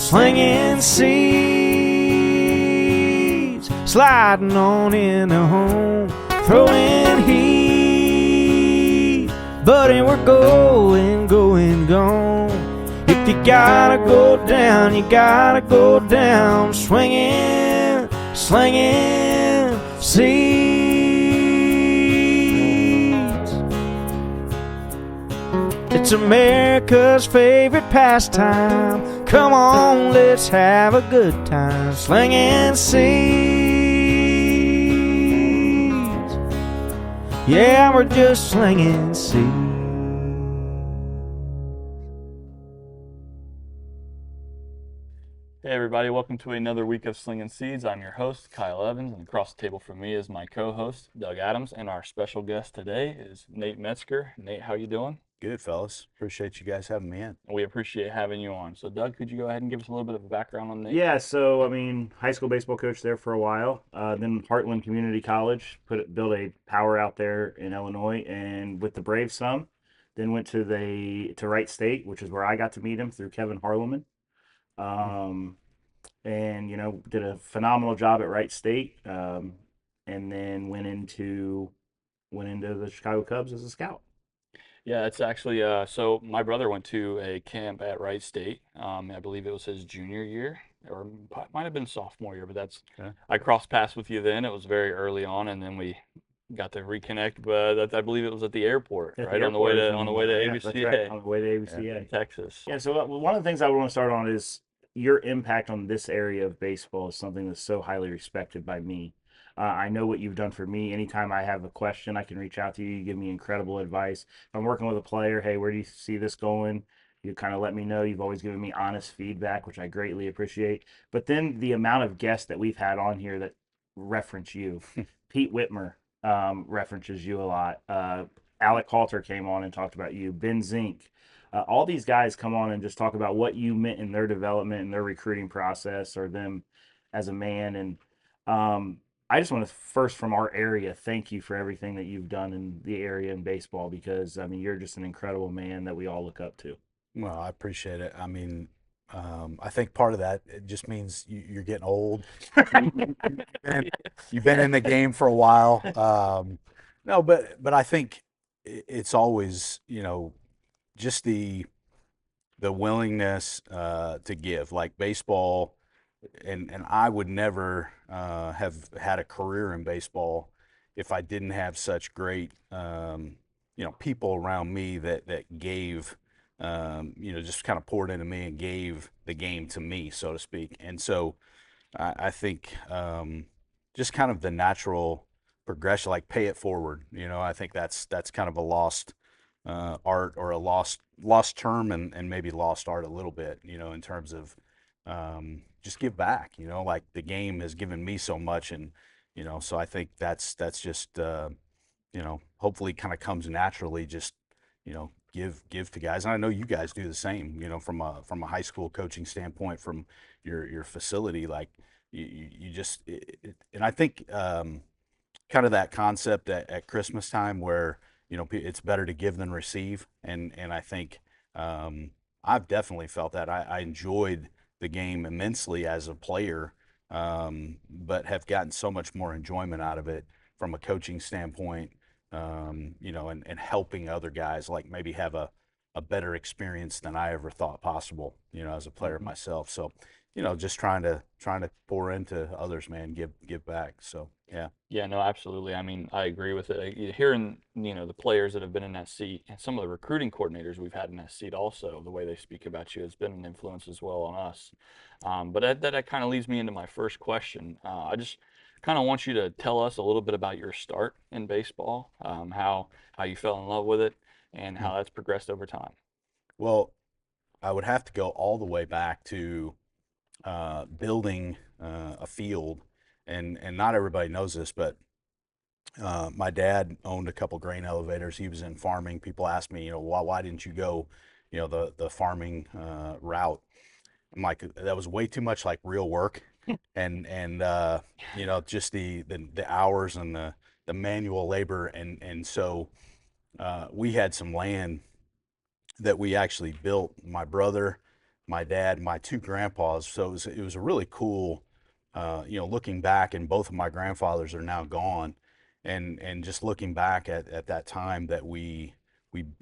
slinging seeds, sliding on into home, throwing heat. Buddy, we're going, gone. If you gotta go down, you gotta go down, swinging, slinging seeds. It's America's favorite pastime. Come on, let's have a good time, slinging seeds. Yeah, we're just slinging seeds. Hey everybody, welcome to another week of Slinging Seeds. I'm your host, Kyle Evans, and across the table from me is my co-host, Doug Adams, and our special guest today is Nate Metzger. Nate, how you doing? Good, fellas. Appreciate you guys having me in. We appreciate having you on. So Doug, could you go ahead and give us a little bit of a background on Nate? Yeah, so high school baseball coach there for a while. Then Heartland Community College built a power out there in Illinois, and with the Braves some. Then went to Wright State, which is where I got to meet him through Kevin Harleman. And did a phenomenal job at Wright State, and then went into the Chicago Cubs as a scout. Yeah, it's actually so my brother went to a camp at Wright State. I believe it was his junior year, or might have been sophomore year, but that's Okay. I crossed paths with you then. It was very early on, and then we got to reconnect. But I believe it was at the airport, At right? the On the way airport, to yeah, that's ABCA right, on the way to ABCA. in Texas. Yeah, so one of the things I want to start on is your impact on this area of baseball is something that's so highly respected by me. I know what you've done for me. Anytime I have a question, I can reach out to you. You give me incredible advice. If I'm working with a player, hey, where do you see this going? You kind of let me know. You've always given me honest feedback, which I greatly appreciate. But then the amount of guests that we've had on here that reference you. Pete Whitmer references you a lot. Alec Halter came on and talked about you. Ben Zink. All these guys come on and just talk about what you meant in their development and their recruiting process, or them as a man. And I just want to first, from our area, thank you for everything that you've done in the area in baseball, because you're just an incredible man that we all look up to. Well, I appreciate it. I think part of that, it just means you're getting old. You've been in the game for a while. No, but I think it's always, just the willingness to give. Like baseball, and I would never have had a career in baseball if I didn't have such great people around me that gave, just kind of poured into me and gave the game to me, so to speak. And so I think just kind of the natural progression, like pay it forward. I think that's kind of a lost art, or a lost term, and maybe lost art a little bit, in terms of just give back. Like the game has given me so much, and so I think that's just hopefully kind of comes naturally. Just give to guys, and I know you guys do the same. From a high school coaching standpoint, from your facility, like you just and I think kind of that concept at Christmas time where it's better to give than receive, and I think I've definitely felt that. I enjoyed the game immensely as a player, but have gotten so much more enjoyment out of it from a coaching standpoint, and helping other guys like maybe have a better experience than I ever thought possible, as a player myself. So, just trying to pour into others, man, give back. So, yeah. Yeah, no, absolutely. I mean, I agree with it. Hearing, the players that have been in that seat, and some of the recruiting coordinators we've had in that seat also, the way they speak about you has been an influence as well on us. But that kind of leads me into my first question. I just kind of want you to tell us a little bit about your start in baseball, how you fell in love with it, and how that's progressed over time. Well, I would have to go all the way back to building a field, and not everybody knows this, but my dad owned a couple grain elevators. He was in farming. People ask me, why didn't you go, the farming route? I'm like, that was way too much like real work, and just the hours and the manual labor, and so we had some land that we actually built. My brother, my dad, my two grandpas. So it was a really cool, looking back, and both of my grandfathers are now gone, and just looking back at that time that we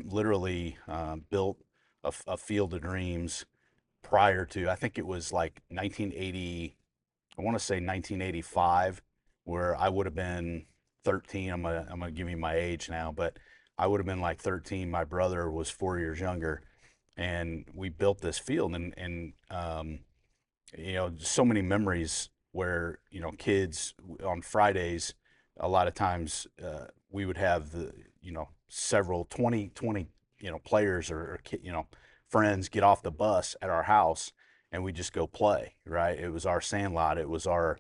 literally built a field of dreams prior to, I think it was like 1980, I want to say 1985, where I would have been 13. I'm gonna give you my age now, but I would have been like 13. My brother was 4 years younger, and we built this field, and so many memories where kids on Fridays, a lot of times we would have several 20 players or friends get off the bus at our house, and we just go play, right? It was our sandlot, it was our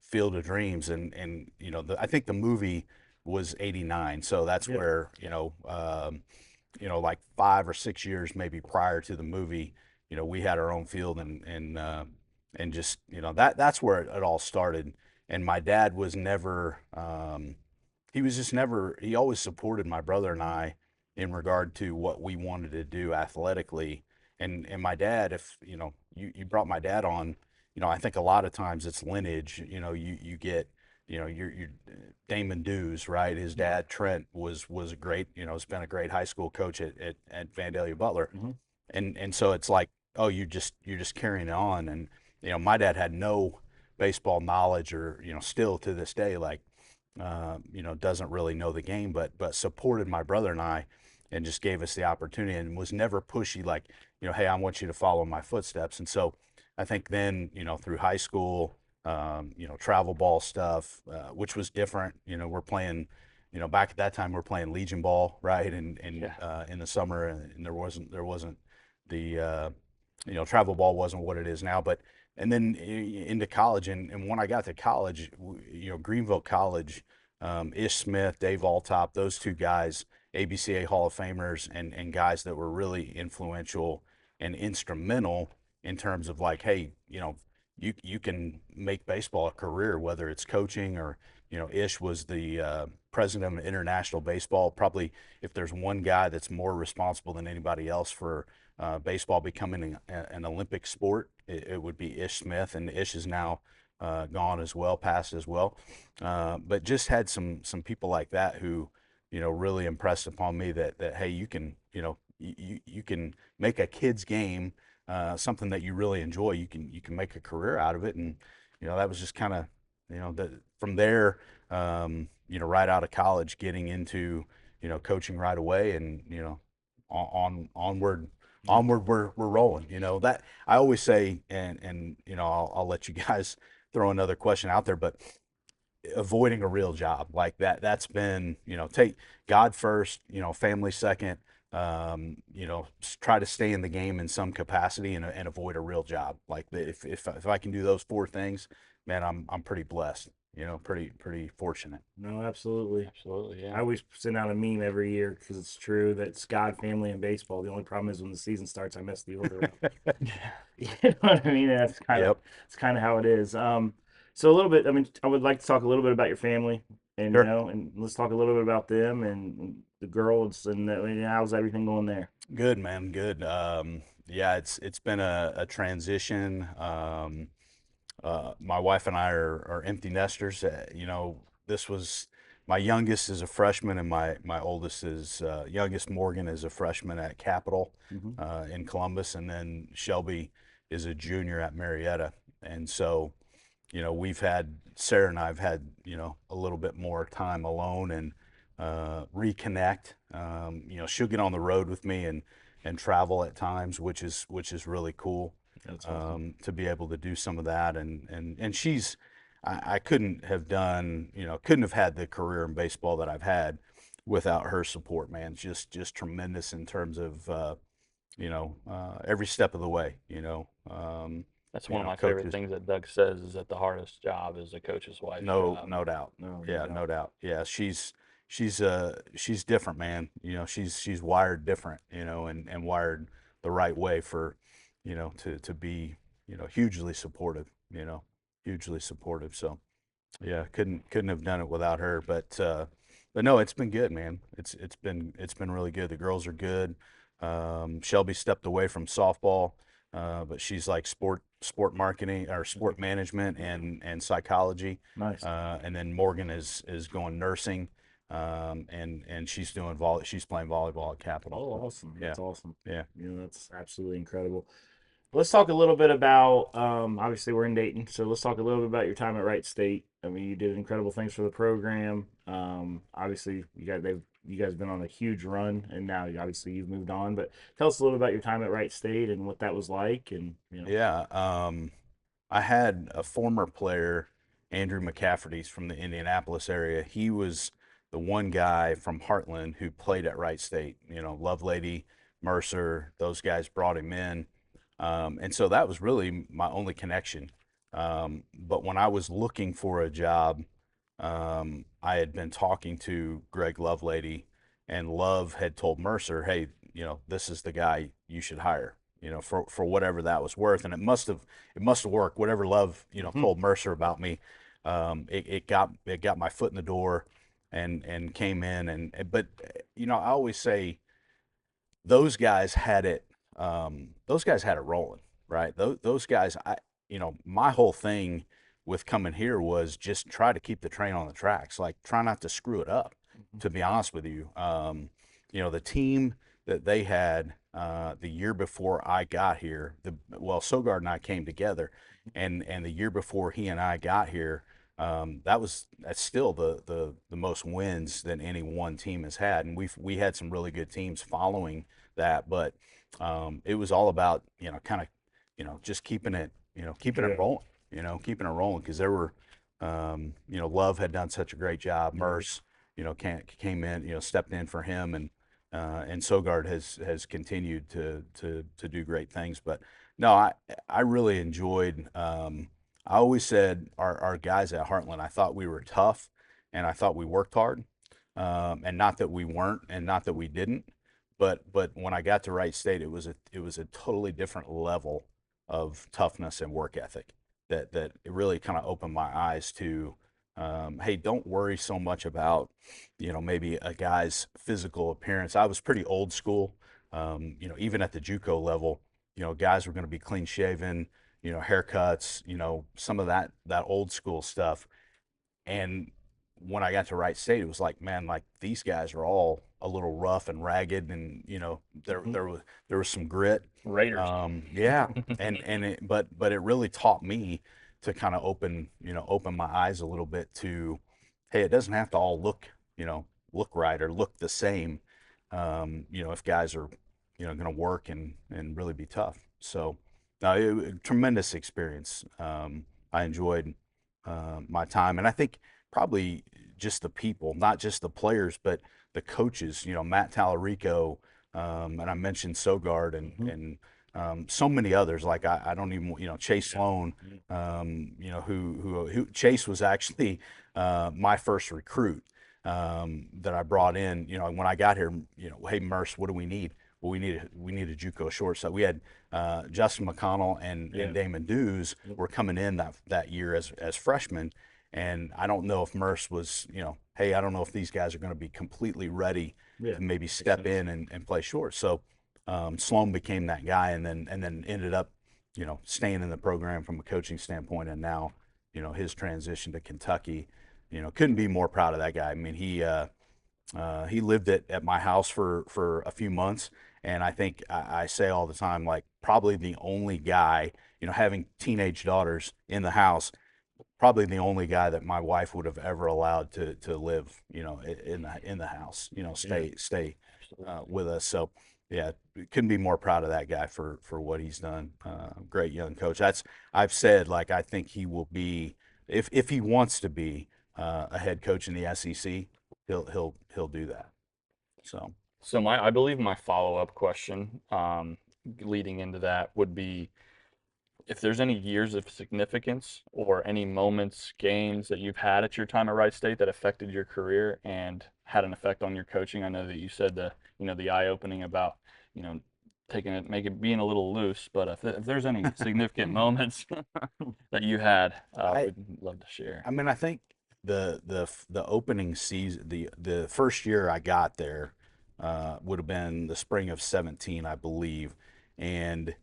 field of dreams. And I think the movie was 89, so that's Yeah. where like 5 or 6 years maybe prior to the movie, we had our own field, and just that's where it all started. And my dad was never he was just never he always supported my brother and I in regard to what we wanted to do athletically. And my dad, if you brought my dad on, I think a lot of times it's lineage. You get your Damon Dews, right? His dad Trent was a great, has been a great high school coach at Vandalia Butler. Mm-hmm. And so it's like, oh, you're just carrying it on. And my dad had no baseball knowledge, or still to this day, like doesn't really know the game, but supported my brother and I, and just gave us the opportunity, and was never pushy, like, hey, I want you to follow my footsteps. And so I think then, through high school, travel ball stuff, which was different. We're playing, back at that time we're playing Legion ball, right? And in the summer, and there wasn't the travel ball wasn't what it is now. But and then into college, and when I got to college, Greenville College, Ish Smith, Dave Altop, those two guys, ABCA Hall of Famers, and guys that were really influential and instrumental in terms of, like, hey, you can make baseball a career, whether it's coaching or, Ish was the president of international baseball. Probably, if there's one guy that's more responsible than anybody else for baseball becoming an Olympic sport, it would be Ish Smith. And Ish is now gone as well, passed as well. But just had some people like that who, really impressed upon me that hey, you can, you can make a kid's game something that you really enjoy. You can make a career out of it. And that was just kind of, from there, right out of college, getting into coaching right away, and onward we're rolling. That I always say, and I'll let you guys throw another question out there, but avoiding a real job like that's been, take God first, family second, try to stay in the game in some capacity, and avoid a real job. Like, if I can do those four things, man, I'm pretty blessed, pretty fortunate. No, absolutely. Absolutely, I yeah. always send out a meme every year because it's true that it's God, family, and baseball. The only problem is when the season starts, I mess the order up. You know what I mean? And that's kind of Yep. it's kind of how it is. So a little bit. I mean, I would like to talk a little bit about your family, and Sure. and let's talk a little bit about them and the girls, and how's everything going there? Good, man. Good. Yeah, it's been a transition. My wife and I are empty nesters. This was, my youngest is a freshman, and my oldest is youngest Morgan is a freshman at Capital Mm-hmm. in Columbus, and then Shelby is a junior at Marietta. And so, we've had, Sarah and I've had, a little bit more time alone, and reconnect. She'll get on the road with me, and travel at times, which is really cool. That's awesome. To be able to do some of that. And she's, I couldn't have done, couldn't have had the career in baseball that I've had without her support, man. Just tremendous in terms of, every step of the way, That's one of my favorite coaches. things that Doug says, is that the hardest job is a coach's wife's No, job. no doubt. No, Yeah, no no doubt. Yeah, she's different, man. She's wired different, and wired the right way for, to be, hugely supportive, hugely supportive. So, yeah, couldn't have done it without her. But no, it's been good, man. It's been really good. The girls are good. Shelby stepped away from softball but she's like sport marketing or sport management and psychology. Nice. And then Morgan is going nursing, and she's doing she's playing volleyball at Capital. Oh, awesome. Yeah. That's awesome. Yeah. That's absolutely incredible. Let's talk a little bit about, obviously we're in Dayton, so let's talk a little bit about your time at Wright State. I mean, you did incredible things for the program. Obviously you guys have been on a huge run, and now obviously you've moved on. But tell us a little about your time at Wright State and what that was like, and Yeah. I had a former player, Andrew McCafferty's from the Indianapolis area. He was the one guy from Heartland who played at Wright State. Lovelady, Mercer, those guys brought him in. And so that was really my only connection. But when I was looking for a job, I had been talking to Greg Lovelady, and Love had told Mercer, hey, this is the guy you should hire, for whatever that was worth. And it must have worked. Whatever Love, told Mercer about me, it got my foot in the door and came in. But I always say those guys had it, rolling, right? Those guys, my whole thing with coming here was just try to keep the train on the tracks, like try not to screw it up, to be honest with you. The team that they had the year before I got here, Sogard and I came together, and the year before he and I got here, that's still the most wins that any one team has had, and we had some really good teams following that, but it was all about kind of just keeping it rolling, keeping it rolling, because there were Love had done such a great job. Merce came in, stepped in for him, and Sogard has continued to do great things. But no, I really enjoyed. I always said our guys at Heartland, I thought we were tough, and I thought we worked hard, and not that we weren't, and not that we didn't. But when I got to Wright State, it was a totally different level of toughness and work ethic that it really kind of opened my eyes to. Hey, don't worry so much about maybe a guy's physical appearance. I was pretty old school. Even at the JUCO level, guys were going to be clean shaven, haircuts, some of that old school stuff. And when I got to Wright State, it was like, man, like these guys are all a little rough and ragged, and there was some grit. Raiders. Yeah, but it really taught me to kind of open my eyes a little bit to, hey, it doesn't have to all look right or look the same. If guys are going to work and really be tough. So, no, tremendous experience. I enjoyed my time, and I think probably just the people, not just the players, but the coaches. Matt Tallarico, and I mentioned Sogard and so many others. Like I don't even Chase Sloan, who Chase was actually my first recruit that I brought in. When I got here, hey Merce, what do we need? Well, we need a JUCO shortstop. We had Justin McConnell and Damon Dews were coming in that year as freshmen. And I don't know if Merce was, hey, I don't know if these guys are going to be completely ready to maybe step in and play short. So Sloan became that guy, and then ended up, staying in the program from a coaching standpoint. And now, his transition to Kentucky, couldn't be more proud of that guy. I mean, he lived at my house for a few months, and I think I say all the time, like probably the only guy, having teenage daughters in the house, probably the only guy that my wife would have ever allowed to live, in the house, stay with us. So yeah, couldn't be more proud of that guy for what he's done. Great young coach. I've said, like, I think he will be, if he wants to be a head coach in the SEC, he'll do that. So I believe my follow-up question, leading into that, would be if there's any years of significance or any moments, games that you've had at your time at Wright State that affected your career and had an effect on your coaching. I know that you said the eye-opening about, being a little loose, but if there's any significant moments that you had, we'd love to share. I mean, I think the opening season, the first year I got there, would have been the spring of 17, I believe, and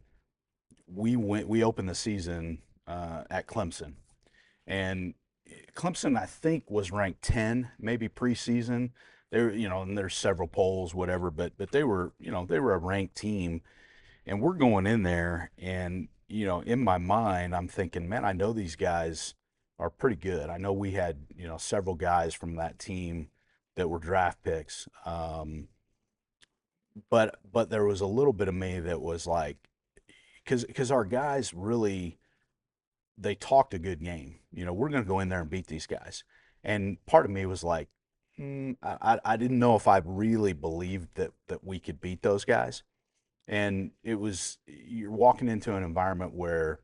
we opened the season at Clemson, and Clemson I think was ranked 10 maybe preseason. And there's several polls, whatever, but they were they were a ranked team, and we're going in there, and in my mind I'm thinking, man, I know these guys are pretty good. I know we had several guys from that team that were draft picks, but there was a little bit of me that was like, because our guys really, they talked a good game. We're going to go in there and beat these guys. And part of me was like, I didn't know if I really believed that we could beat those guys. And you're walking into an environment where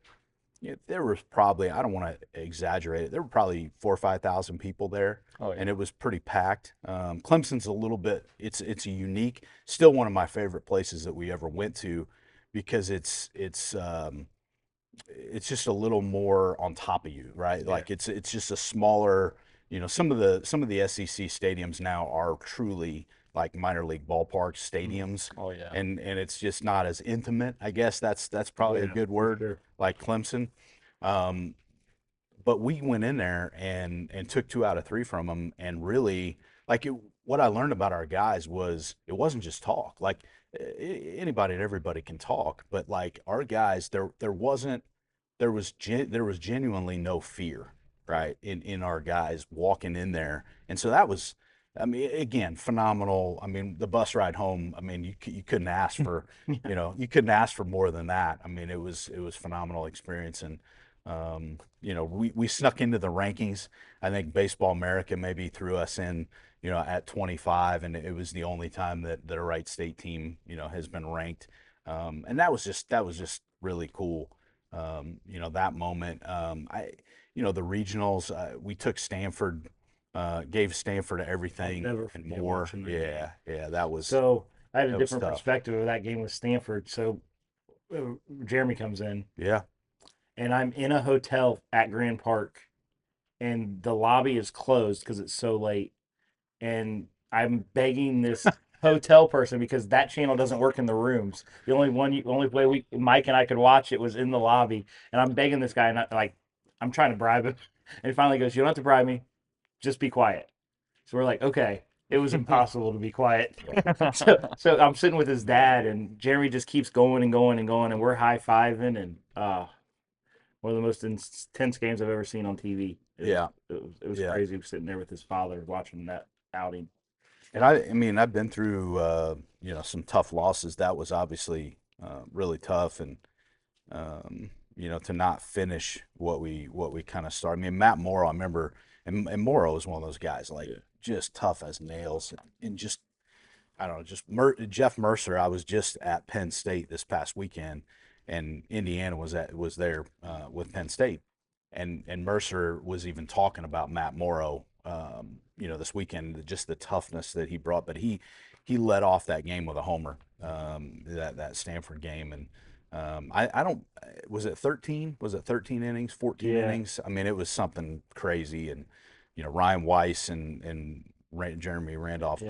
there was probably, I don't want to exaggerate it, there were probably 4 or 5,000 people there. Oh, yeah. And it was pretty packed. Clemson's a little bit, it's a unique, still one of my favorite places that we ever went to, because it's just a little more on top of you, right? Yeah. Like it's just a smaller, some of the SEC stadiums now are truly like minor league ballpark stadiums. Oh, yeah. And it's just not as intimate. I guess that's probably a Yeah, good for word, sure. like Clemson. But we went in there and took 2 out of 3 from them, and really, what I learned about our guys was it wasn't just talk. Like anybody and everybody can talk, but like our guys, there was genuinely no fear, right, in our guys walking in there. And so that was, I mean, again, phenomenal. I mean, the bus ride home, I mean, you couldn't ask for, you couldn't ask for more than that. I mean, it was phenomenal experience. And we snuck into the rankings. I think Baseball America maybe threw us in, at 25, and it was the only time that a Wright State team, has been ranked. And that was just really cool. That moment. The regionals, we took Stanford, gave Stanford everything Never and forget more. watching that game. Yeah, that was So I had a that was different tough. perspective of that game with Stanford. So Jeremy comes in, Yeah. and I'm in a hotel at Grand Park, and the lobby is closed because it's so late. And I'm begging this hotel person, because that channel doesn't work in the rooms. The only way Mike and I could watch it was in the lobby. And I'm begging this guy, and I'm trying to bribe him. And he finally goes, "You don't have to bribe me. Just be quiet." So we're like, okay. It was impossible to be quiet. So I'm sitting with his dad, and Jeremy just keeps going and going and going, and we're high fiving, and one of the most intense games I've ever seen on TV. Yeah. It was Yeah. crazy sitting there with his father watching that outing. And I mean, I've been through, some tough losses. That was obviously really tough, and to not finish what we kind of started. I mean, Matt Morrow, I remember, and Morrow is one of those guys, like just tough as nails, and just, I don't know, Jeff Mercer. I was just at Penn State this past weekend, and Indiana was there with Penn State, and Mercer was even talking about Matt Morrow, this weekend, just the toughness that he brought. But he led off that game with a homer, that Stanford game, and I don't, was it 13? Was it 13 innings, 14 Yeah. innings? I mean, it was something crazy, and Ryan Weiss and Jeremy Randolph Yeah.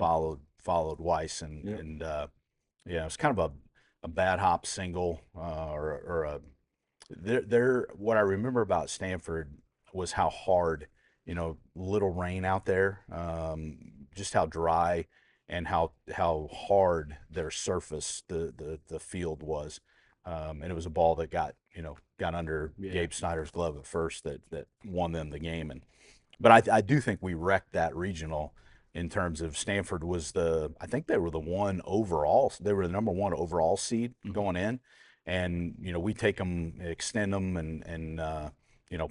followed Weiss, Yeah. and it was kind of a bad hop single, or a what I remember about Stanford was how hard, little rain out there, just how dry and how hard their surface, the field was. And it was a ball that got under Yeah. Gabe Snyder's glove at first, that won them the game. But I do think we wrecked that regional, in terms of Stanford was I think they were they were the number 1 overall seed going in. And, we take them, extend them, and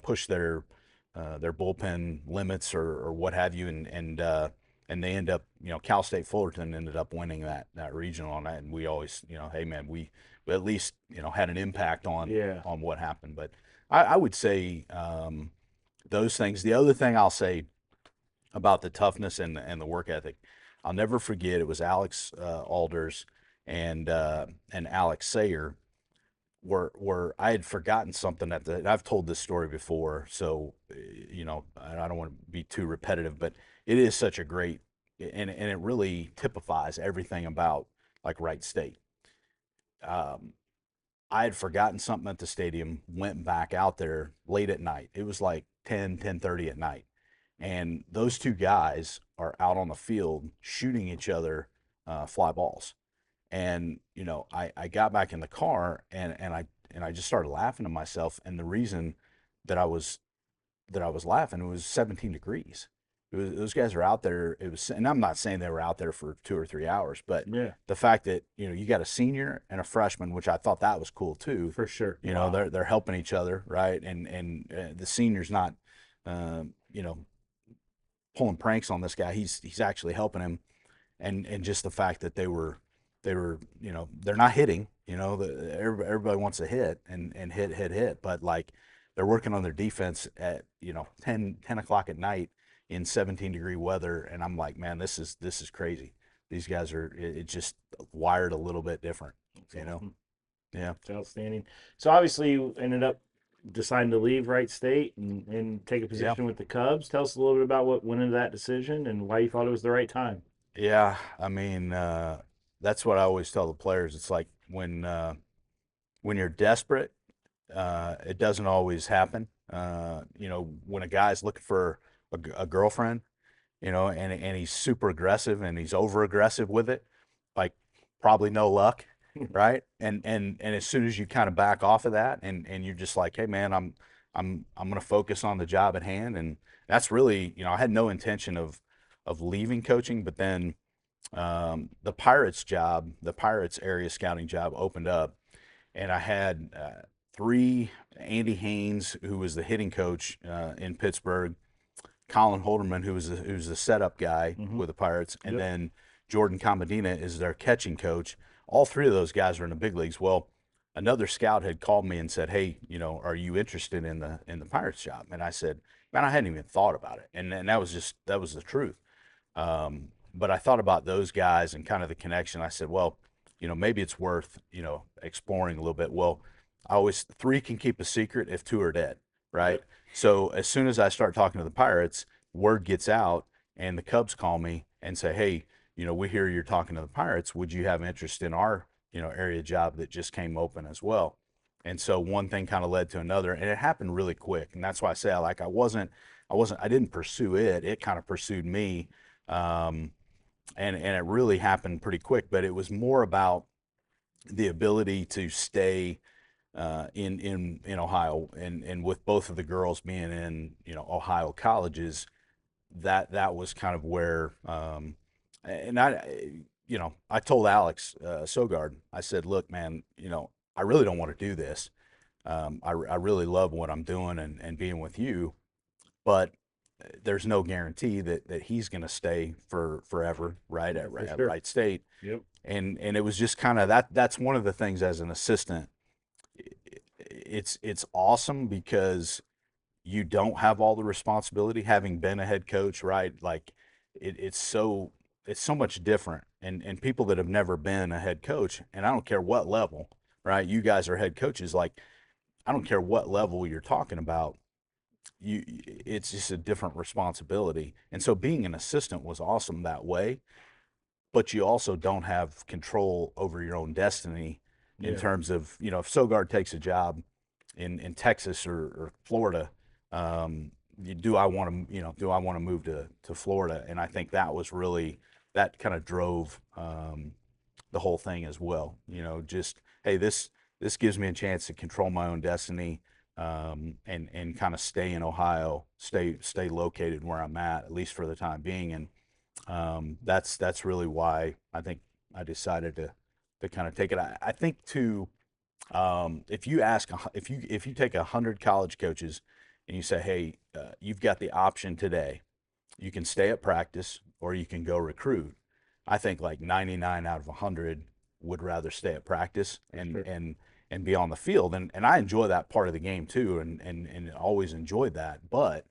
push their bullpen limits, or what have you. And they end up, Cal State Fullerton ended up winning that regional on that. And we always, hey man, we at least, had an impact on Yeah. what happened. But I would say, those things. The other thing I'll say about the toughness and the work ethic, I'll never forget. It was Alex Alders and Alex Sayer, where I had forgotten something I've told this story before, so I don't want to be too repetitive, but it is such a great, and it really typifies everything about like Wright State. I had forgotten something at the stadium, went back out there late at night. It was like 10:30 at night. And those two guys are out on the field shooting each other fly balls. And, I got back in the car and I just started laughing to myself. And the reason that I was laughing, it was 17 degrees. Those guys are out there. And I'm not saying they were out there for 2 or 3 hours, but Yeah, the fact that you got a senior and a freshman, which I thought that was cool too. for sure. They're helping each other, right? And the senior's not, uh, you know, pulling pranks on this guy. He's actually helping him, and just the fact that they were they're not hitting. Everybody wants to hit and hit, but like they're working on their defense at 10 o'clock at night in 17-degree weather, and I'm like, man, this is crazy. These guys are it just wired a little bit different, you know. Awesome. Yeah. It's outstanding. So obviously you ended up deciding to leave Wright State and take a position with the Cubs. Tell us a little bit about what went into that decision and why you thought it was the right time. Yeah, I mean, that's what I always tell the players. It's like when you're desperate, it doesn't always happen. When a guy's looking for a girlfriend, and he's super aggressive and he's over aggressive with it, like probably no luck, right? And as soon as you kind of back off of that and you're just like, hey man, I'm gonna focus on the job at hand, and that's really, I had no intention of leaving coaching, but then the Pirates area scouting job opened up, and I had three. Andy Haynes, who was the hitting coach in Pittsburgh, Colin Holderman, who's the setup guy with the Pirates, and Yep. then Jordan Camadina is their catching coach. All three of those guys are in the big leagues. Well, another scout had called me and said, "Hey, are you interested in the Pirates job?" And I said, "Man, I hadn't even thought about it." And that was the truth. But I thought about those guys and kind of the connection. I said, well, maybe it's worth, exploring a little bit. Well, three can keep a secret if two are dead, right? Yep. So as soon as I start talking to the Pirates, word gets out and the Cubs call me and say, hey, we hear you're talking to the Pirates. Would you have interest in our, area job that just came open as well? And so one thing kind of led to another, and it happened really quick. And that's why I say I didn't pursue it. It kind of pursued me. And it really happened pretty quick, but it was more about the ability to stay in Ohio, and with both of the girls being in Ohio colleges, that was kind of where and I told Alex Sogard, I said, look man, I really don't want to do this. I really love what I'm doing and being with you, but there's no guarantee that he's going to stay for forever, right? At sure. Wright State. Yep. And it was just kind of that's one of the things as an assistant. It's awesome because you don't have all the responsibility having been a head coach, right? Like it's so much different. And people that have never been a head coach, and I don't care what level, right? You guys are head coaches, like I don't care what level you're talking about, it's just a different responsibility. And so being an assistant was awesome that way, but you also don't have control over your own destiny in Yeah. terms of, if Sogard takes a job in Texas or Florida, do I want to move to Florida? And I think that was really, that kind of drove the whole thing as well. Just, hey, this gives me a chance to control my own destiny, and kind of stay in Ohio, stay located where I'm at least for the time being. And that's really why I think I decided to kind of take it. I think too, if you take 100 college coaches and you say, hey, you've got the option today, you can stay at practice or you can go recruit. I think like 99 out of 100 would rather stay at practice and sure. and be on the field. And I enjoy that part of the game too, and always enjoyed that. But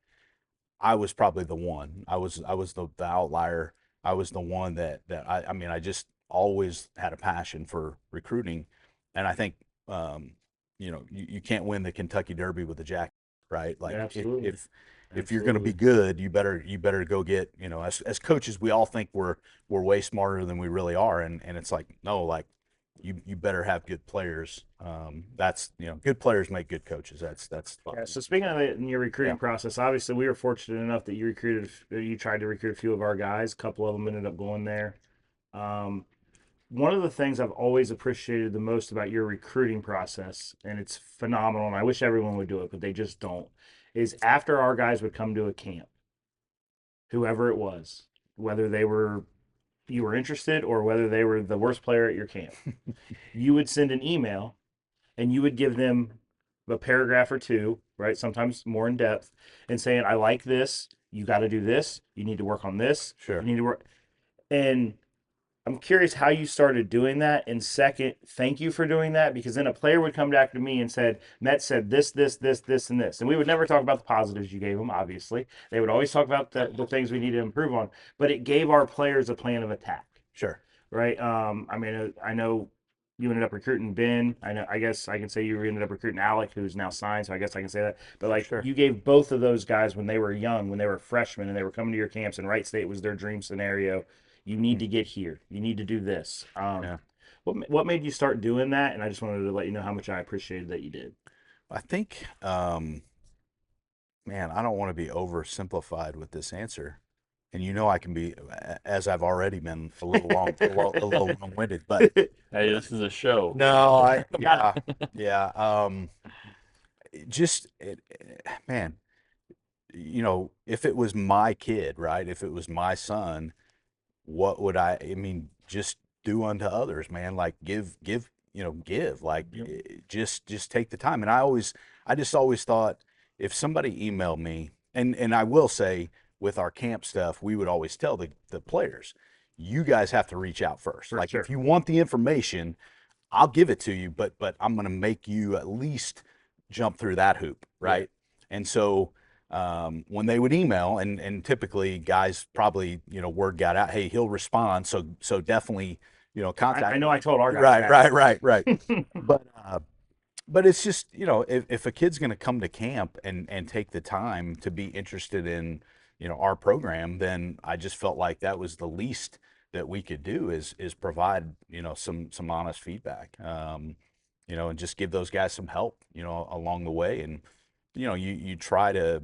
I was probably the one. I was the outlier. I was the one that I mean, I just always had a passion for recruiting. And I think you can't win the Kentucky Derby with a jacket, right? Like Absolutely. if you're going to be good, you better go get, as coaches, we all think we're way smarter than we really are. And it's like, no, like you better have good players. That's good players make good coaches. That's Yeah. So speaking of it in your recruiting process, obviously we were fortunate enough that you tried to recruit a few of our guys. A couple of them ended up going there. Um, One of the things I've always appreciated the most about your recruiting process, and it's phenomenal, and I wish everyone would do it, but they just don't, is after our guys would come to a camp, whoever it was, whether you were interested or whether they were the worst player at your camp, you would send an email and you would give them a paragraph or two, right? Sometimes more in depth, and saying, I like this, you got to do this, you need to work on this, Sure. you need to work. And I'm curious how you started doing that. And second, thank you for doing that, because then a player would come back to me and said, Met said this, and this. And we would never talk about the positives you gave them, obviously. They would always talk about the things we need to improve on, but it gave our players a plan of attack, Sure. right? I mean, I know you ended up recruiting Ben. I guess I can say you ended up recruiting Alec, who's now signed. So I guess I can say that. But like, Sure. you gave both of those guys when they were young, when they were freshmen, and they were coming to your camps, and Wright State was their dream scenario. You need to get here. You need to do this. Yeah. What made you start doing that? And I just wanted to let you know how much I appreciated that you did. I think, man, I don't want to be oversimplified with this answer. And I can be, as I've already been, a little long-winded. But Hey, this is a show. no, yeah. Man, if it was my kid, right? If it was my son, what would I mean, just do unto others, man. Like give, like Yep. just take the time. And I just always thought, if somebody emailed me, and I will say, with our camp stuff, we would always tell the players, you guys have to reach out first. For Like, sure. if you want the information, I'll give it to you, but I'm going to make you at least jump through that hoop, right? And so when they would email, and typically guys probably, word got out, hey, he'll respond, so definitely, contact. I know I told our guys Right. But it's just, if a kid's going to come to camp and take the time to be interested in, our program, then I just felt like that was the least that we could do, is provide, some honest feedback, and just give those guys some help, along the way. And, you try to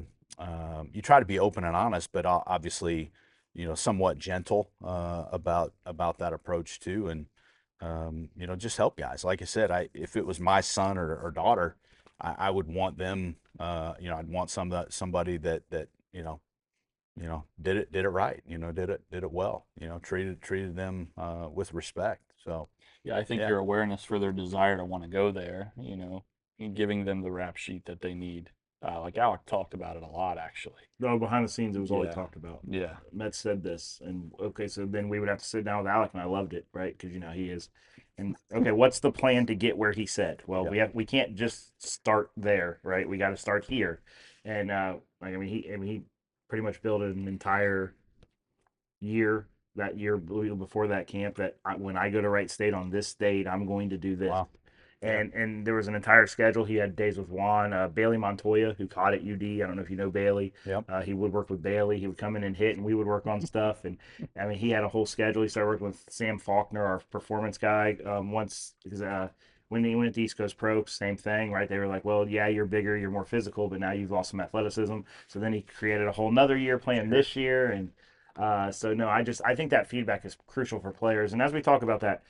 be open and honest, but obviously, somewhat gentle, about that approach too. And, just help guys. Like I said, if it was my son or daughter, I would want them, I'd want somebody that, did it right, did it well, treated them, with respect. So, Yeah, I think yeah. your awareness for their desire to want to go there, and giving them the rap sheet that they need. Like Alec talked about it a lot, actually. No, behind the scenes, it was all he Yeah. talked about. Yeah. Met said this, and okay, so then we would have to sit down with Alec, and I loved it, right? Because he is. And okay, what's the plan to get where he said? Well, we can't just start there, right? We got to start here, and he pretty much built an entire year, that year before that camp, that when I go to Wright State on this date, I'm going to do this. Wow. And there was an entire schedule. He had days with Juan, Bailey Montoya, who caught at UD. I don't know if you know Bailey. Yep. He would work with Bailey. He would come in and hit, and we would work on stuff. And I mean, he had a whole schedule. He started working with Sam Faulkner, our performance guy, once, because when he went to East Coast Pro, same thing, right? They were like, well, yeah, you're bigger, you're more physical, but now you've lost some athleticism. So then he created a whole nother year plan this year. And so no, I think that feedback is crucial for players. And as we talk about that,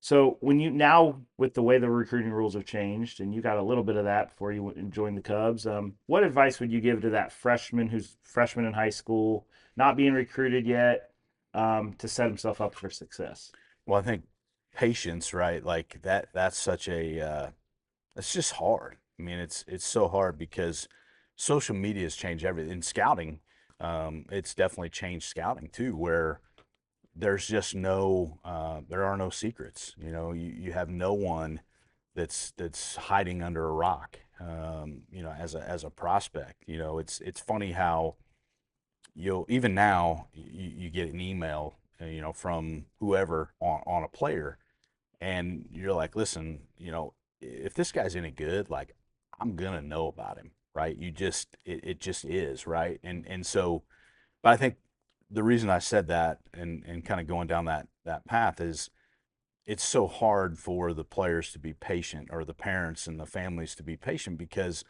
so when you now, with the way the recruiting rules have changed, and you got a little bit of that before you joined the Cubs, what advice would you give to that freshman who's freshman in high school, not being recruited yet, to set himself up for success? Well, I think patience, right? Like that's such it's just hard. I mean, it's so hard, because social media has changed everything. In scouting, it's definitely changed scouting too, where there's just there are no secrets. You have no one that's hiding under a rock, as a prospect. It's funny how even now you get an email, from whoever on a player, and you're like, listen, if this guy's any good, like, I'm gonna know about him, right? It just is, right? And so, but I think the reason I said that, and kind of going down that path, is it's so hard for the players to be patient, or the parents and the families to be patient, because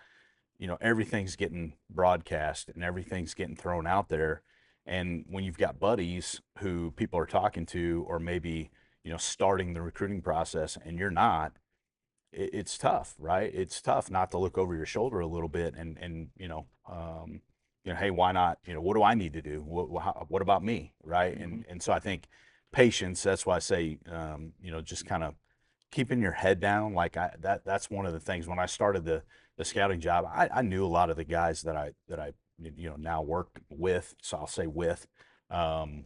everything's getting broadcast and everything's getting thrown out there. And when you've got buddies who people are talking to, or maybe starting the recruiting process, and you're not, it's tough, right? It's tough not to look over your shoulder a little bit, and hey, why not? What do I need to do? What about me, right? And so I think patience. That's why I say, just kind of keeping your head down. Like that's one of the things. When I started the scouting job, I knew a lot of the guys that I now work with. So I'll say with, um,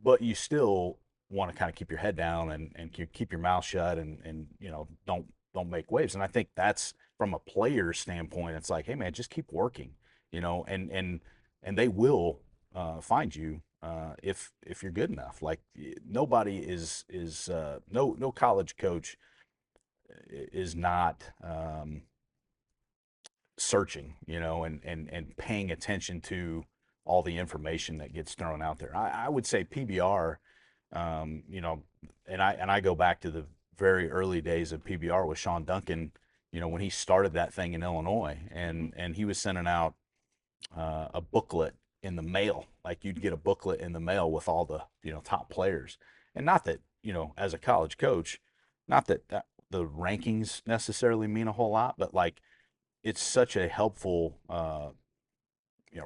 but you still want to kind of keep your head down, and keep your mouth shut, and don't make waves. And I think that's from a player standpoint. It's like, hey man, just keep working, and they will find you if you're good enough. Like nobody is no college coach is not searching, and paying attention to all the information that gets thrown out there. I would say PBR, and I go back to the very early days of PBR with Sean Duncan, when he started that thing in Illinois, and he was sending out a booklet in the mail. Like you'd get a booklet in the mail with all the top players, and not that as a college coach, not that the rankings necessarily mean a whole lot, but like it's such a helpful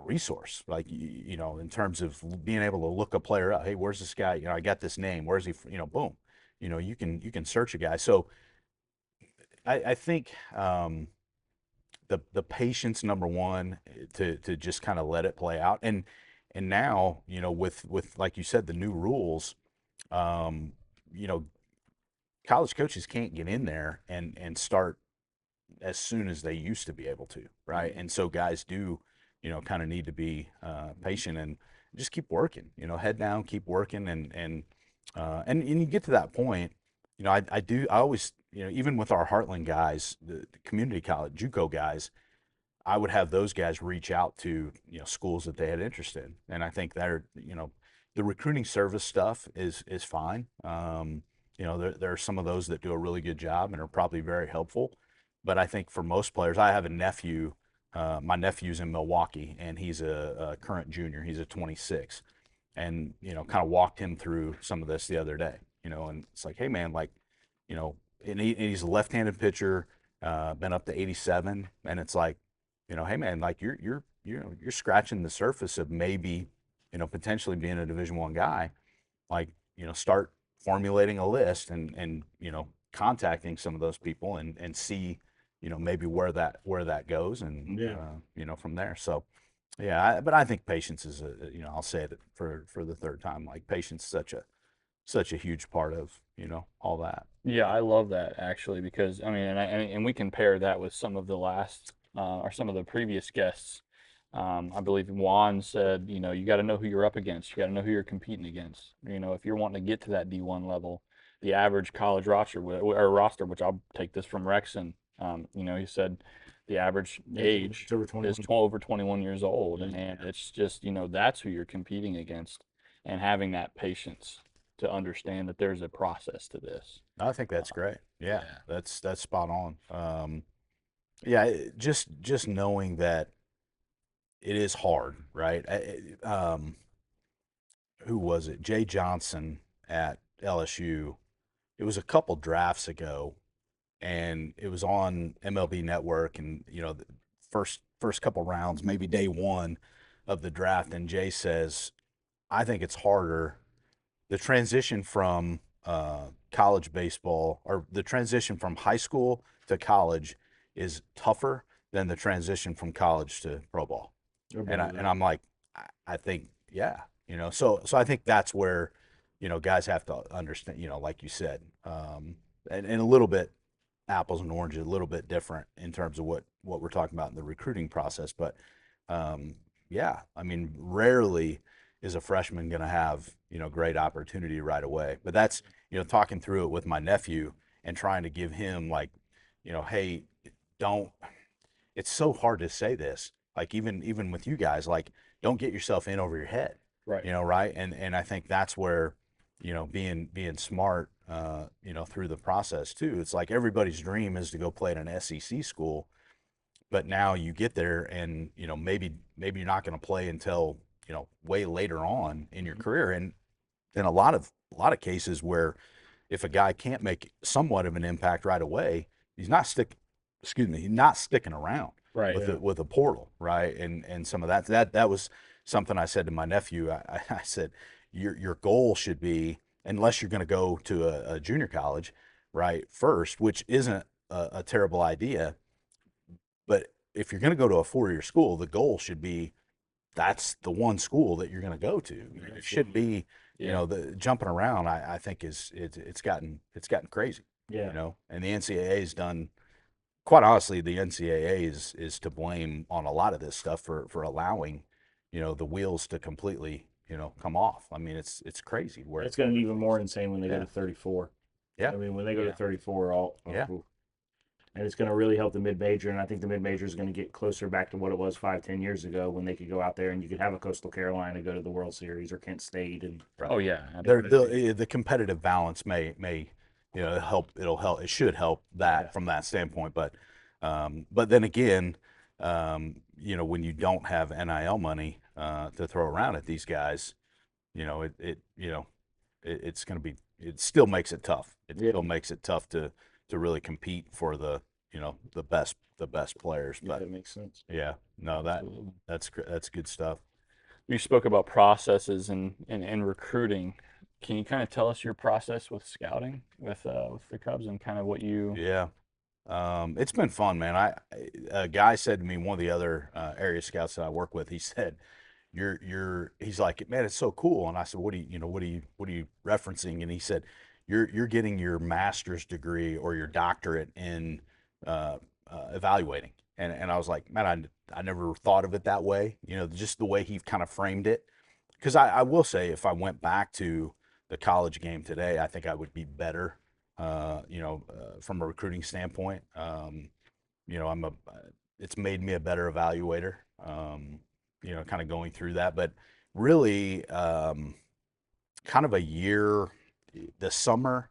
resource, like in terms of being able to look a player up. Hey, where's this guy? I got this name. Where's he? Boom. You can search a guy. So I think the patience, number one, to just kind of let it play out. And now with like you said, the new rules, um, you know college coaches can't get in there and start as soon as they used to be able to, right? And so guys do, kind of need to be patient and just keep working, head down, keep working, and you get to that point. I always, even with our Heartland guys, the community college JUCO guys, I would have those guys reach out to schools that they had interest in, and I think that the recruiting service stuff is fine. There are some of those that do a really good job and are probably very helpful, but I think for most players, I have a nephew. My nephew's in Milwaukee, and he's a current junior. He's a 26, and kind of walked him through some of this the other day. And it's like, hey man, like, and he's a left-handed pitcher, been up to 87, and it's like, hey man, like you're scratching the surface of maybe, potentially being a Division I guy. Like, start formulating a list, and contacting some of those people, and see, maybe where that goes, and Yeah. from there. So yeah, but I think patience is I'll say it for the third time. Like patience is such a huge part of all that. Yeah, I love that actually, because I mean, and we can pair that with some of the last or some of the previous guests. I believe Juan said, you got to know who you're up against. You got to know who you're competing against. If you're wanting to get to that D1 level, the average college roster, which I'll take this from Rexon. He said the average age It's over 21. is over 21 years old, Yeah. and it's just that's who you're competing against, and having that patience to understand that there's a process to this. I think that's great. Yeah, Yeah. that's spot on. Yeah, just knowing that it is hard, right? Who was it? Jay Johnson at LSU. It was a couple drafts ago, and it was on MLB Network, and the first couple rounds, maybe day one of the draft, and Jay says, I think it's harder, the transition from college baseball, or the transition from high school to college, is tougher than the transition from college to pro ball. And I'm like, I think, yeah, so I think that's where, guys have to understand, like you said, and a little bit apples and oranges, a little bit different in terms of what we're talking about in the recruiting process. But yeah, I mean, rarely is a freshman going to have, great opportunity right away. But that's, talking through it with my nephew and trying to give him like, hey, don't, it's so hard to say this, like even with you guys, like, don't get yourself in over your head, Right. right? And I think that's where, being smart, through the process too. It's like everybody's dream is to go play at an SEC school, but now you get there and, maybe you're not going to play until, way later on in your career. And in a lot of cases where if a guy can't make somewhat of an impact right away, he's not sticking around Right. with a portal, right? And some of that was something I said to my nephew. I said, your goal should be, unless you're going to go to a junior college, right, first, which isn't a terrible idea, but if you're going to go to a 4-year school, the goal should be that's the one school that you're going to go to. It should be, the jumping around. I think it's gotten crazy. Yeah. And the NCAA has done. Quite honestly, the NCAA is to blame on a lot of this stuff for allowing, the wheels to completely, come off. I mean, it's crazy. Where It's going to be even more insane when they go Yeah. to 34. Yeah. I mean, when they go Yeah. to 34, Yeah. and it's going to really help the mid-major. And I think the mid-major is going to get closer back to what it was 5-10 years ago when they could go out there and you could have a Coastal Carolina go to the World Series or Kent State. And Oh yeah. the competitive balance may help. It should help that Yeah. from that standpoint. But then again, when you don't have NIL money to throw around at these guys, it's going to be. It still makes it tough. It Yeah. still makes it tough to really compete for the the best players. yeah, But that makes sense. yeah, no, Absolutely. that's good stuff. You spoke about processes and recruiting. Can you kind of tell us your process with scouting with the Cubs and kind of what you? Yeah. It's been fun, man. A guy said to me, one of the other area scouts that I work with, he said, he's like, man, it's so cool. And I said, what are you referencing? And he said, you're getting your master's degree or your doctorate in evaluating. And I was like, man, I never thought of it that way. Just the way he kind of framed it. Because I will say, if I went back to the college game today, I think I would be better, from a recruiting standpoint. It's made me a better evaluator, kind of going through that. But really, kind of a year, the summer,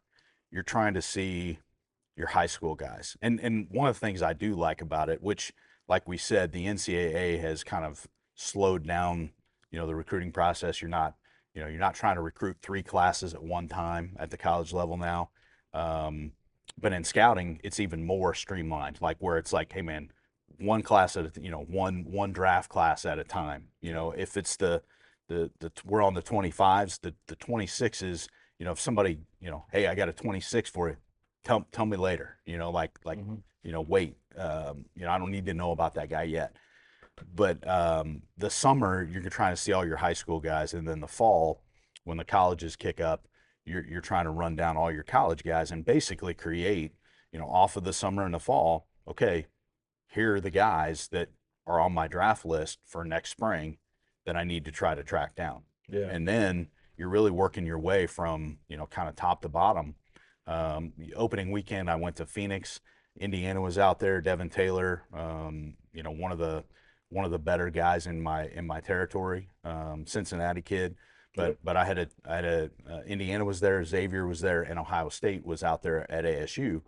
you're trying to see your high school guys. And one of the things I do like about it, which, like we said, the NCAA has kind of slowed down, the recruiting process. You're not trying to recruit 3 classes at one time at the college level now. But in scouting, it's even more streamlined, like where it's like, hey man, one class at a, one draft class at a time. If it's we're on the 25s, the 26s, if somebody, hey, I got a 26 for you, tell me later, wait, I don't need to know about that guy yet. But the summer, you're trying to see all your high school guys, and then the fall, when the colleges kick up, you're trying to run down all your college guys and basically create, off of the summer and the fall. Okay, here are the guys that are on my draft list for next spring that I need to try to track down. Yeah. And then you're really working your way from, kind of top to bottom. The opening weekend, I went to Phoenix. Indiana was out there. Devin Taylor, one of the better guys in my territory. Cincinnati kid, but I had Indiana was there, Xavier was there, and Ohio State was out there at ASU.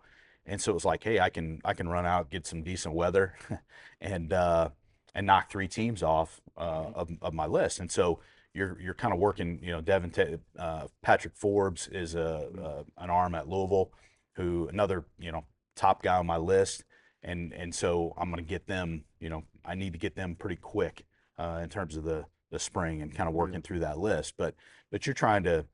And so it was like, hey, I can run out, get some decent weather, and knock 3 teams off of my list. And so you're kind of working. Patrick Forbes is an arm at Louisville, who another top guy on my list, and so I'm going to get them. I need to get them pretty quick in terms of the spring and kind of working through that list. But you're trying to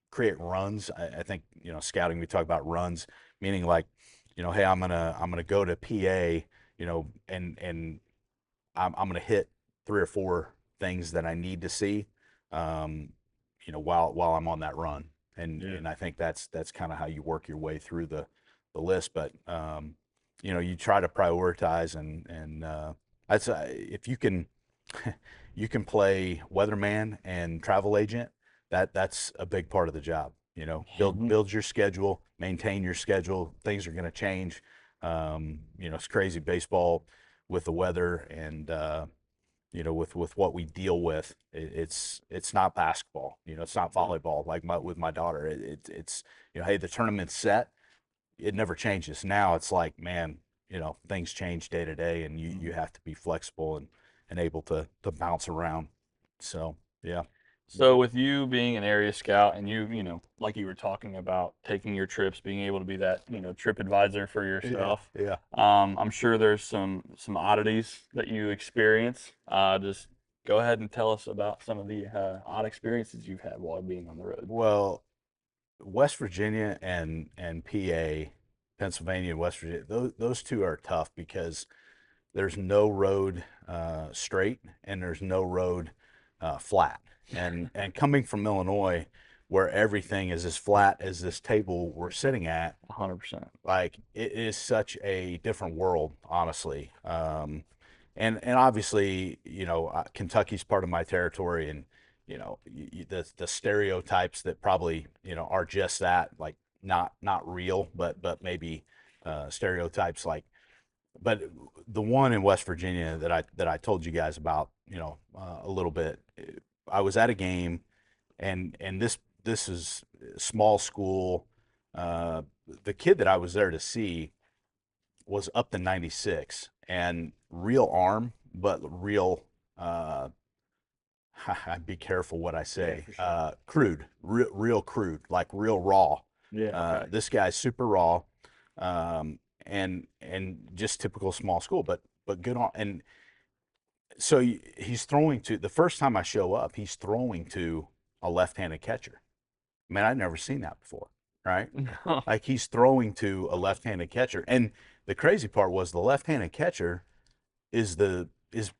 create runs. I think, scouting, we talk about runs, meaning like, hey, I'm gonna go to PA, and I'm gonna hit 3 or 4 things that I need to see, while I'm on that run. And I think that's kind of how you work your way through the list. But you try to prioritize, and that's if you can you can play weatherman and travel agent. That's a big part of the job. Build your schedule, maintain your schedule. Things are going to change. It's crazy baseball with the weather, and with what we deal with, it's not basketball. It's not volleyball like with my daughter. It's hey, the tournament's set. It never changes. Now it's like, man, things change day to day, and you have to be flexible and able to bounce around. So yeah. So with you being an area scout and like you were talking about taking your trips, being able to be that, trip advisor for yourself, Yeah. I'm sure there's some oddities that you experience. Just go ahead and tell us about some of the odd experiences you've had while being on the road. Well, West Virginia and PA, Pennsylvania and West Virginia, those two are tough because there's no road straight and there's no road flat. And coming from Illinois, where everything is as flat as this table we're sitting at, 100%. like it is such a different world, honestly. And obviously, Kentucky's part of my territory, and the stereotypes that probably are just that, like not real, but maybe stereotypes like. But the one in West Virginia that I told you guys about, a little bit, I was at a game, and this is small school. The kid that I was there to see was up to 96 and real arm, but real. Be careful what I say. Yeah, for sure. Crude, real crude, like real raw. Yeah. Okay. This guy's super raw, and just typical small school, but good on. And so he's throwing to the first time I show up, he's throwing to a left-handed catcher. Man, I'd never seen that before, right? Like he's throwing to a left-handed catcher, and the crazy part was the left-handed catcher is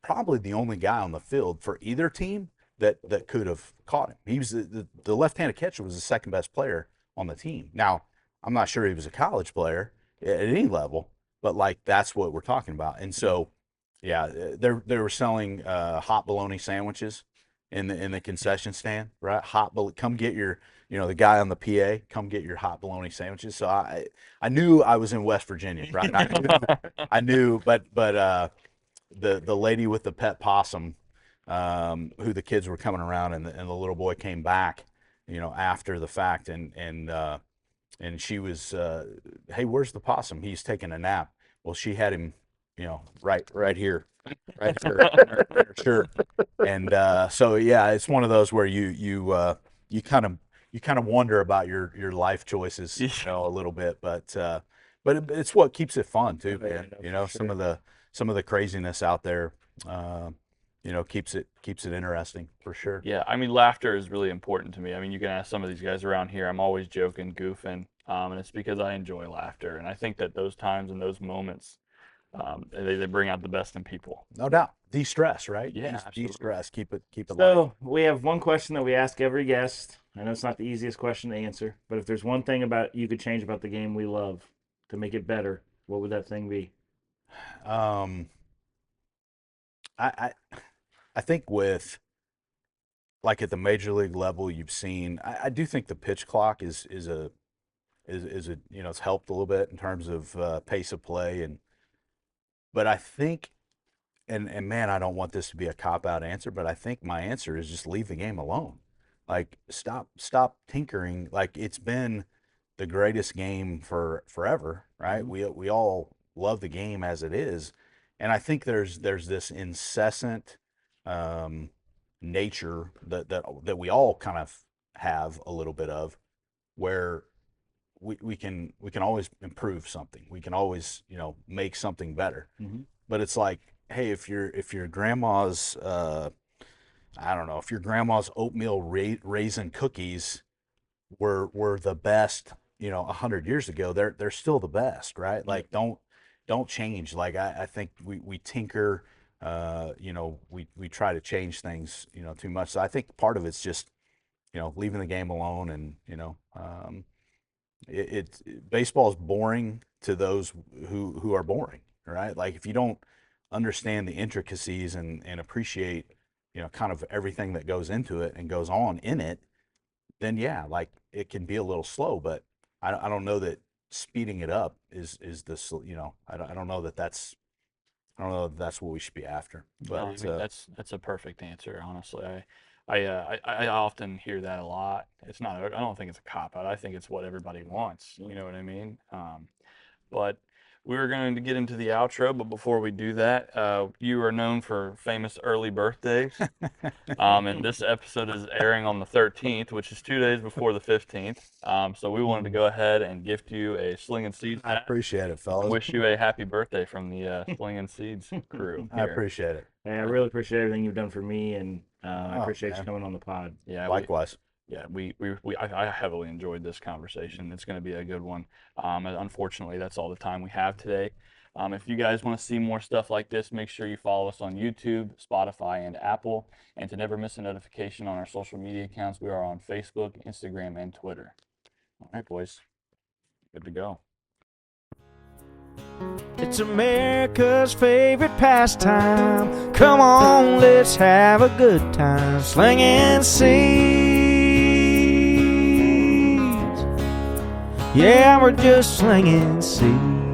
probably the only guy on the field for either team that could have caught him. He was the left-handed catcher was the second best player on the team. Now, I'm not sure he was a college player at any level, but like that's what we're talking about. And so, yeah, they were selling hot bologna sandwiches in the concession stand, right? Come get your the guy on the PA, come get your hot bologna sandwiches. So I knew I was in West Virginia, right? I knew, but the lady with the pet possum, who the kids were coming around, and the little boy came back, after the fact, and she was, hey, where's the possum? He's taking a nap. Well, she had him, right here, right here, in her shirt, and so yeah, it's one of those where you kind of wonder about your life choices, a little bit, but it's what keeps it fun too, man. Some of the craziness out there, keeps it interesting for sure. Yeah, I mean, laughter is really important to me. I mean, you can ask some of these guys around here. I'm always joking, goofing, and it's because I enjoy laughter. And I think that those times and those moments, they bring out the best in people. No doubt. De-stress, right? Yeah, absolutely. De-stress. Keep it light. So we have one question that we ask every guest. I know it's not the easiest question to answer, but if there's one thing about you could change about the game we love to make it better, what would that thing be? Um, I think with like at the major league level, you've seen. I do think the pitch clock is a it's helped a little bit in terms of pace of play, but I think and man, I don't want this to be a cop out answer, but I think my answer is just leave the game alone. Like stop tinkering. Like it's been the greatest game for forever, right? Mhm. We all love the game as it is, and I think there's this incessant um, nature that we all kind of have a little bit of, where we can always improve something. We can always make something better. Mhm. But it's like, hey, if your grandma's I don't know, if your grandma's oatmeal raisin cookies were the best, 100 years ago, they're still the best, right? Like don't change. Like I think we tinker, we try to change things, too much. So I think part of it's just, leaving the game alone, and baseball is boring to those who are boring, right? Like if you don't understand the intricacies and appreciate, kind of everything that goes into it and goes on in it, then yeah, like it can be a little slow. But I don't know that speeding it up is the I don't know that that's I don't know if that's what we should be after. No, I But mean, that's a perfect answer. Honestly, I often hear that a lot. It's not. I don't think it's a cop out. I think it's what everybody wants. You know what I mean? But we're going to get into the outro. But before we do that, you are known for famous early birthdays. And this episode is airing on the 13th, which is 2 days before the 15th. So we wanted to go ahead and gift you a Sling and Seeds I hat. appreciate it, fellas. Wish you a happy birthday from the Sling and Seeds crew. I appreciate it. Hey, I really appreciate everything you've done for me, and I Oh, appreciate you man. coming on the pod. Yeah, Likewise. I heavily enjoyed this conversation. It's going to be a good one. And unfortunately, that's all the time we have today. If you guys want to see more stuff like this, make sure you follow us on YouTube, Spotify, and Apple. And to never miss a notification on our social media accounts, we are on Facebook, Instagram, and Twitter. All right, boys. Good to go. It's America's favorite pastime. Come on, let's have a good time. Slinging seeds. Yeah, we're just slinging seeds.